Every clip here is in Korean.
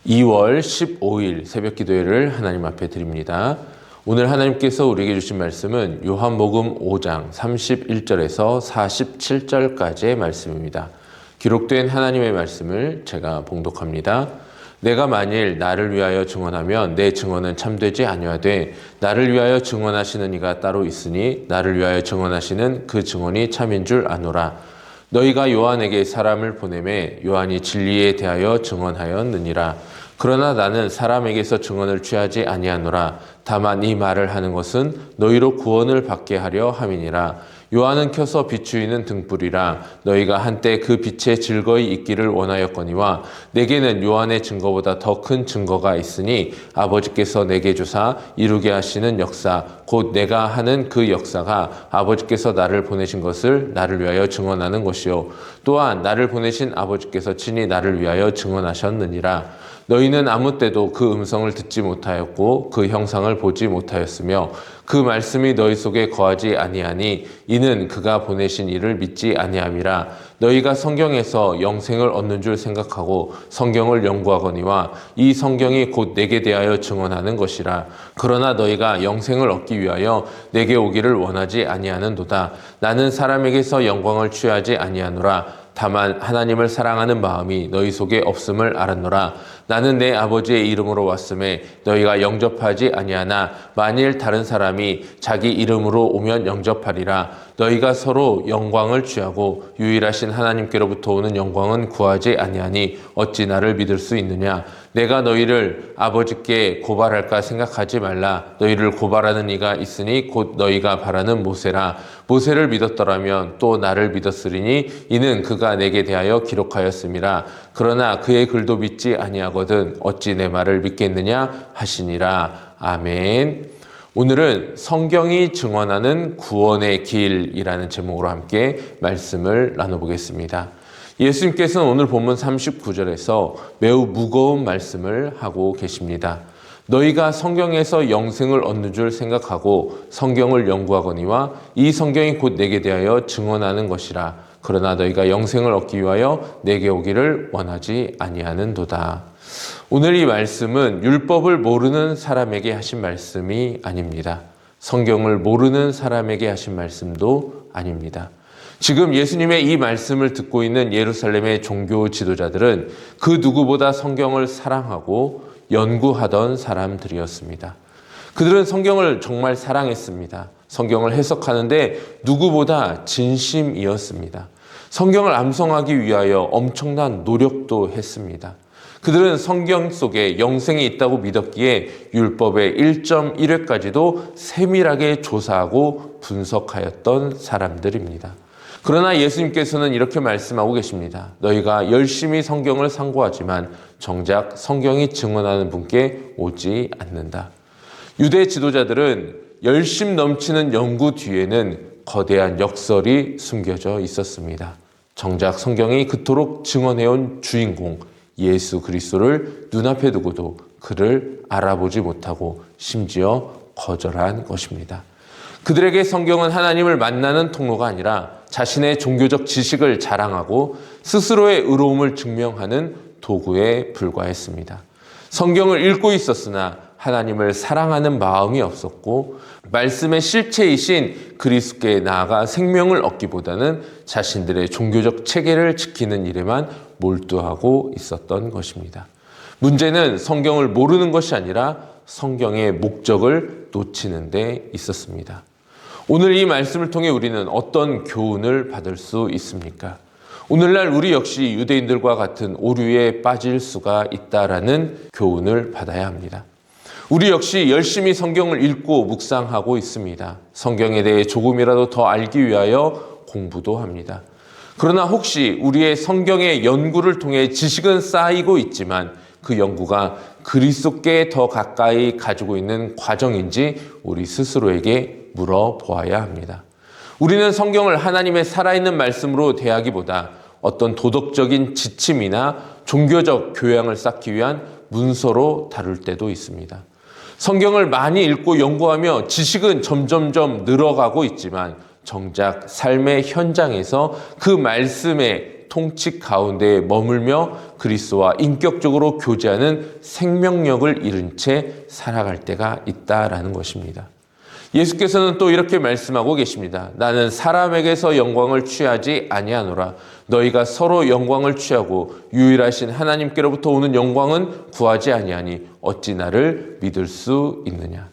2월 15일 새벽 기도회를 하나님 앞에 드립니다. 오늘 하나님께서 우리에게 주신 말씀은 요한복음 5장 31절에서 47절까지의 말씀입니다. 기록된 하나님의 말씀을 제가 봉독합니다. 내가 만일 나를 위하여 증언하면 내 증언은 참되지 아니하되 나를 위하여 증언하시는 이가 따로 있으니 나를 위하여 증언하시는 그 증언이 참인 줄 아노라. 너희가 요한에게 사람을 보내매 요한이 진리에 대하여 증언하였느니라. 그러나 나는 사람에게서 증언을 취하지 아니하노라. 다만 이 말을 하는 것은 너희로 구원을 받게 하려 함이니라. 요한은 켜서 비추이는 등불이라. 너희가 한때 그 빛에 즐거이 있기를 원하였거니와 내게는 요한의 증거보다 더 큰 증거가 있으니 아버지께서 내게 주사 이루게 하시는 역사 곧 내가 하는 그 역사가 아버지께서 나를 보내신 것을 나를 위하여 증언하는 것이요 또한 나를 보내신 아버지께서 친히 나를 위하여 증언하셨느니라. 너희는 아무 때도 그 음성을 듣지 못하였고 그 형상을 보지 못하였으며 그 말씀이 너희 속에 거하지 아니하니 이는 그가 보내신 이를 믿지 아니함이라. 너희가 성경에서 영생을 얻는 줄 생각하고 성경을 연구하거니와 이 성경이 곧 내게 대하여 증언하는 것이라. 그러나 너희가 영생을 얻기 위하여 내게 오기를 원하지 아니하는도다. 나는 사람에게서 영광을 취하지 아니하노라. 다만 하나님을 사랑하는 마음이 너희 속에 없음을 알았노라. 나는 내 아버지의 이름으로 왔음에 너희가 영접하지 아니하나 만일 다른 사람이 자기 이름으로 오면 영접하리라. 너희가 서로 영광을 취하고 유일하신 하나님께로부터 오는 영광은 구하지 아니하니 어찌 나를 믿을 수 있느냐. 내가 너희를 아버지께 고발할까 생각하지 말라. 너희를 고발하는 이가 있으니 곧 너희가 바라는 모세라. 모세를 믿었더라면 또 나를 믿었으리니 이는 그가 내게 대하여 기록하였음이라. 그러나 그의 글도 믿지 아니하거든 어찌 내 말을 믿겠느냐 하시니라. 아멘. 오늘은 성경이 증언하는 구원의 길이라는 제목으로 함께 말씀을 나눠보겠습니다. 예수님께서는 오늘 본문 39절에서 매우 무거운 말씀을 하고 계십니다. 너희가 성경에서 영생을 얻는 줄 생각하고 성경을 연구하거니와 이 성경이 곧 내게 대하여 증언하는 것이라. 그러나 너희가 영생을 얻기 위하여 내게 오기를 원하지 아니하는도다. 오늘 이 말씀은 율법을 모르는 사람에게 하신 말씀이 아닙니다. 성경을 모르는 사람에게 하신 말씀도 아닙니다. 지금 예수님의 이 말씀을 듣고 있는 예루살렘의 종교 지도자들은 그 누구보다 성경을 사랑하고 연구하던 사람들이었습니다. 그들은 성경을 정말 사랑했습니다. 성경을 해석하는데 누구보다 진심이었습니다. 성경을 암송하기 위하여 엄청난 노력도 했습니다. 그들은 성경 속에 영생이 있다고 믿었기에 율법의 1.1회까지도 세밀하게 조사하고 분석하였던 사람들입니다. 그러나 예수님께서는 이렇게 말씀하고 계십니다. 너희가 열심히 성경을 상고하지만 정작 성경이 증언하는 분께 오지 않는다. 유대 지도자들은 열심 넘치는 연구 뒤에는 거대한 역설이 숨겨져 있었습니다. 정작 성경이 그토록 증언해온 주인공 예수 그리스도를 눈앞에 두고도 그를 알아보지 못하고 심지어 거절한 것입니다. 그들에게 성경은 하나님을 만나는 통로가 아니라 자신의 종교적 지식을 자랑하고 스스로의 의로움을 증명하는 도구에 불과했습니다. 성경을 읽고 있었으나 하나님을 사랑하는 마음이 없었고 말씀의 실체이신 그리스도께 나아가 생명을 얻기보다는 자신들의 종교적 체계를 지키는 일에만 몰두하고 있었던 것입니다. 문제는 성경을 모르는 것이 아니라 성경의 목적을 놓치는 데 있었습니다. 오늘 이 말씀을 통해 우리는 어떤 교훈을 받을 수 있습니까? 오늘날 우리 역시 유대인들과 같은 오류에 빠질 수가 있다라는 교훈을 받아야 합니다. 우리 역시 열심히 성경을 읽고 묵상하고 있습니다. 성경에 대해 조금이라도 더 알기 위하여 공부도 합니다. 그러나 혹시 우리의 성경의 연구를 통해 지식은 쌓이고 있지만 그 연구가 그리스도께 더 가까이 가지고 있는 과정인지 우리 스스로에게 물어보아야 합니다. 우리는 성경을 하나님의 살아있는 말씀으로 대하기보다 어떤 도덕적인 지침이나 종교적 교양을 쌓기 위한 문서로 다룰 때도 있습니다. 성경을 많이 읽고 연구하며 지식은 점점점 늘어가고 있지만 정작 삶의 현장에서 그 말씀의 통치 가운데 머물며 그리스도와 인격적으로 교제하는 생명력을 잃은 채 살아갈 때가 있다라는 것입니다. 예수께서는 또 이렇게 말씀하고 계십니다. 나는 사람에게서 영광을 취하지 아니하노라. 너희가 서로 영광을 취하고 유일하신 하나님께로부터 오는 영광은 구하지 아니하니 어찌 나를 믿을 수 있느냐.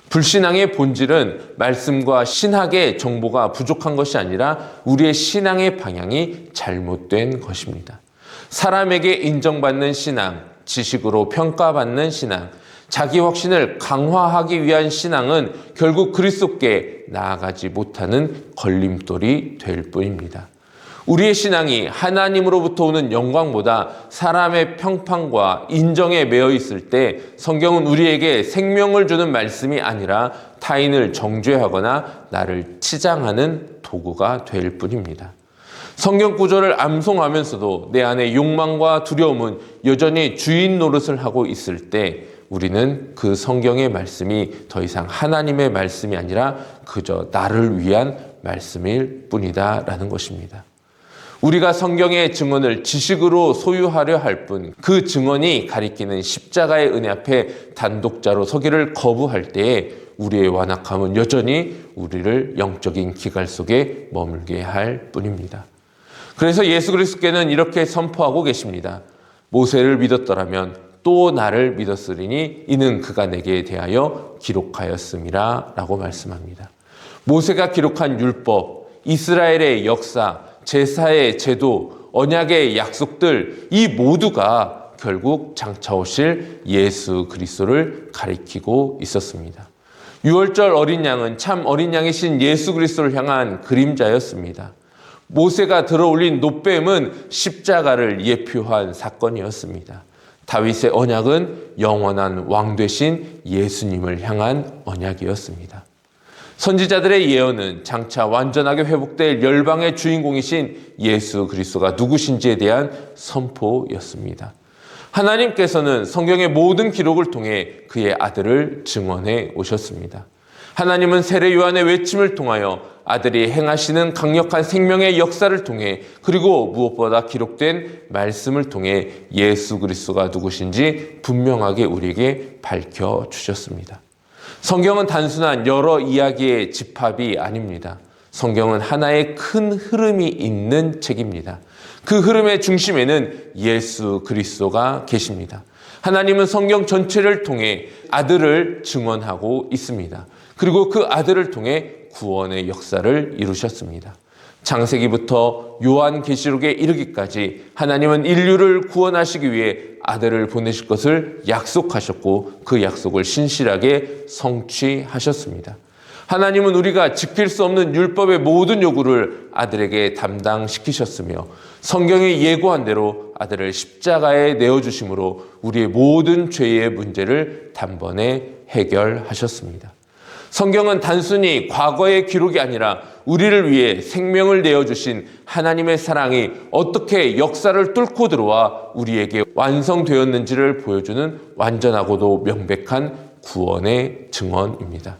불신앙의 본질은 말씀과 신학의 정보가 부족한 것이 아니라 우리의 신앙의 방향이 잘못된 것입니다. 사람에게 인정받는 신앙, 지식으로 평가받는 신앙, 자기 확신을 강화하기 위한 신앙은 결국 그리스도께 나아가지 못하는 걸림돌이 될 뿐입니다. 우리의 신앙이 하나님으로부터 오는 영광보다 사람의 평판과 인정에 매여 있을 때 성경은 우리에게 생명을 주는 말씀이 아니라 타인을 정죄하거나 나를 치장하는 도구가 될 뿐입니다. 성경 구절을 암송하면서도 내 안의 욕망과 두려움은 여전히 주인 노릇을 하고 있을 때 우리는 그 성경의 말씀이 더 이상 하나님의 말씀이 아니라 그저 나를 위한 말씀일 뿐이다라는 것입니다. 우리가 성경의 증언을 지식으로 소유하려 할 뿐 그 증언이 가리키는 십자가의 은혜 앞에 단독자로 서기를 거부할 때에 우리의 완악함은 여전히 우리를 영적인 기갈 속에 머물게 할 뿐입니다. 그래서 예수 그리스도께는 이렇게 선포하고 계십니다. 모세를 믿었더라면 또 나를 믿었으리니 이는 그가 내게 대하여 기록하였음이라 라고 말씀합니다. 모세가 기록한 율법, 이스라엘의 역사, 제사의 제도, 언약의 약속들 이 모두가 결국 장차 오실 예수 그리스도를 가리키고 있었습니다. 유월절 어린 양은 참 어린 양이신 예수 그리스도를 향한 그림자였습니다. 모세가 들어올린 노뱀은 십자가를 예표한 사건이었습니다. 다윗의 언약은 영원한 왕 되신 예수님을 향한 언약이었습니다. 선지자들의 예언은 장차 완전하게 회복될 열방의 주인공이신 예수 그리스도가 누구신지에 대한 선포였습니다. 하나님께서는 성경의 모든 기록을 통해 그의 아들을 증언해 오셨습니다. 하나님은 세례 요한의 외침을 통하여 아들이 행하시는 강력한 생명의 역사를 통해 그리고 무엇보다 기록된 말씀을 통해 예수 그리스도가 누구신지 분명하게 우리에게 밝혀주셨습니다. 성경은 단순한 여러 이야기의 집합이 아닙니다. 성경은 하나의 큰 흐름이 있는 책입니다. 그 흐름의 중심에는 예수 그리스도가 계십니다. 하나님은 성경 전체를 통해 아들을 증언하고 있습니다. 그리고 그 아들을 통해 구원의 역사를 이루셨습니다. 창세기부터 요한계시록에 이르기까지 하나님은 인류를 구원하시기 위해 아들을 보내실 것을 약속하셨고 그 약속을 신실하게 성취하셨습니다. 하나님은 우리가 지킬 수 없는 율법의 모든 요구를 아들에게 담당시키셨으며 성경이 예고한 대로 아들을 십자가에 내어주심으로 우리의 모든 죄의 문제를 단번에 해결하셨습니다. 성경은 단순히 과거의 기록이 아니라 우리를 위해 생명을 내어주신 하나님의 사랑이 어떻게 역사를 뚫고 들어와 우리에게 완성되었는지를 보여주는 완전하고도 명백한 구원의 증언입니다.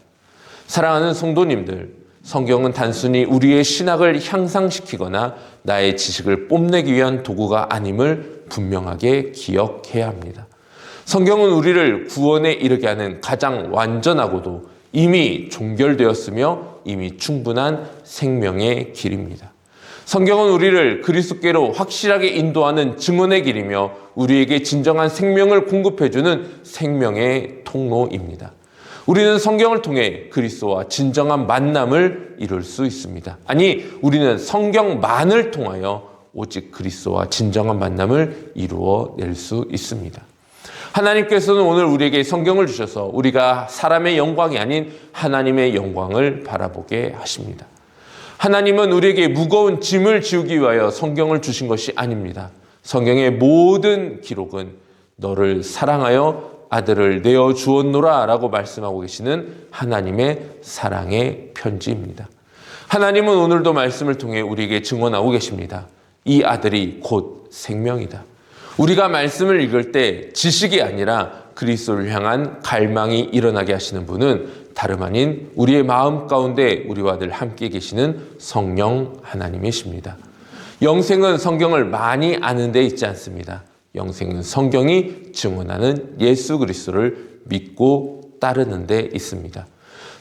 사랑하는 성도님들, 성경은 단순히 우리의 신학을 향상시키거나 나의 지식을 뽐내기 위한 도구가 아님을 분명하게 기억해야 합니다. 성경은 우리를 구원에 이르게 하는 가장 완전하고도 이미 종결되었으며 이미 충분한 생명의 길입니다. 성경은 우리를 그리스도께로 확실하게 인도하는 증언의 길이며 우리에게 진정한 생명을 공급해주는 생명의 통로입니다. 우리는 성경을 통해 그리스도와 진정한 만남을 이룰 수 있습니다. 아니, 우리는 성경만을 통하여 오직 그리스도와 진정한 만남을 이루어낼 수 있습니다. 하나님께서는 오늘 우리에게 성경을 주셔서 우리가 사람의 영광이 아닌 하나님의 영광을 바라보게 하십니다. 하나님은 우리에게 무거운 짐을 지우기 위하여 성경을 주신 것이 아닙니다. 성경의 모든 기록은 너를 사랑하여 아들을 내어 주었노라 라고 말씀하고 계시는 하나님의 사랑의 편지입니다. 하나님은 오늘도 말씀을 통해 우리에게 증언하고 계십니다. 이 아들이 곧 생명이다. 우리가 말씀을 읽을 때 지식이 아니라 그리스도를 향한 갈망이 일어나게 하시는 분은 다름 아닌 우리의 마음 가운데 우리와 늘 함께 계시는 성령 하나님이십니다. 영생은 성경을 많이 아는 데 있지 않습니다. 영생은 성경이 증언하는 예수 그리스도를 믿고 따르는 데 있습니다.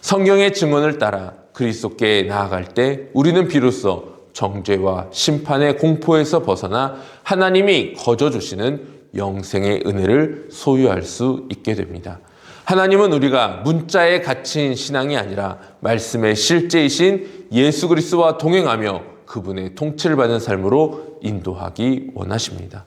성경의 증언을 따라 그리스도께 나아갈 때 우리는 비로소 정죄와 심판의 공포에서 벗어나 하나님이 거저 주시는 영생의 은혜를 소유할 수 있게 됩니다. 하나님은 우리가 문자에 갇힌 신앙이 아니라 말씀의 실제이신 예수 그리스도와 동행하며 그분의 통치를 받는 삶으로 인도하기 원하십니다.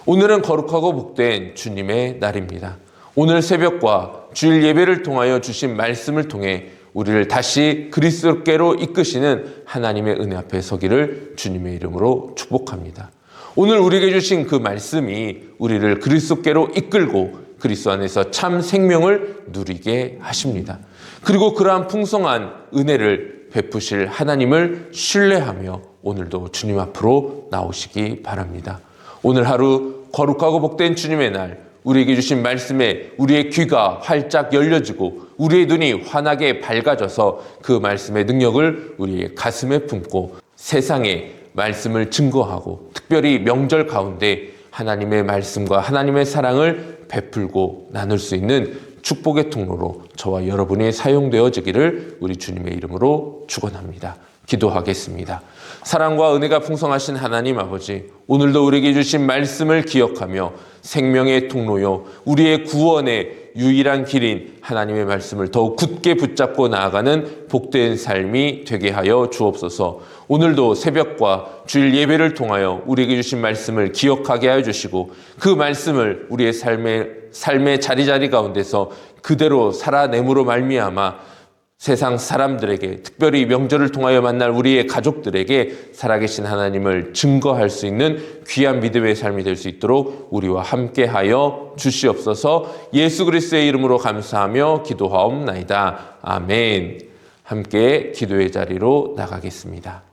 오늘은 거룩하고 복된 주님의 날입니다. 오늘 새벽과 주일 예배를 통하여 주신 말씀을 통해 우리를 다시 그리스도께로 이끄시는 하나님의 은혜 앞에 서기를 주님의 이름으로 축복합니다. 오늘 우리에게 주신 그 말씀이 우리를 그리스도께로 이끌고 그리스도 안에서 참 생명을 누리게 하십니다. 그리고 그러한 풍성한 은혜를 베푸실 하나님을 신뢰하며 오늘도 주님 앞으로 나오시기 바랍니다. 오늘 하루 거룩하고 복된 주님의 날, 우리에게 주신 말씀에 우리의 귀가 활짝 열려지고 우리의 눈이 환하게 밝아져서 그 말씀의 능력을 우리의 가슴에 품고 세상에 말씀을 증거하고 특별히 명절 가운데 하나님의 말씀과 하나님의 사랑을 베풀고 나눌 수 있는 축복의 통로로 저와 여러분이 사용되어지기를 우리 주님의 이름으로 축원합니다. 기도하겠습니다. 사랑과 은혜가 풍성하신 하나님 아버지, 오늘도 우리에게 주신 말씀을 기억하며 생명의 통로요, 우리의 구원의 유일한 길인 하나님의 말씀을 더욱 굳게 붙잡고 나아가는 복된 삶이 되게 하여 주옵소서. 오늘도 새벽과 주일 예배를 통하여 우리에게 주신 말씀을 기억하게 하여 주시고 그 말씀을 우리의 삶의 자리자리 가운데서 그대로 살아내므로 말미암아 세상 사람들에게, 특별히 명절을 통하여 만날 우리의 가족들에게 살아계신 하나님을 증거할 수 있는 귀한 믿음의 삶이 될 수 있도록 우리와 함께하여 주시옵소서. 예수 그리스도의 이름으로 감사하며 기도하옵나이다. 아멘. 함께 기도의 자리로 나가겠습니다.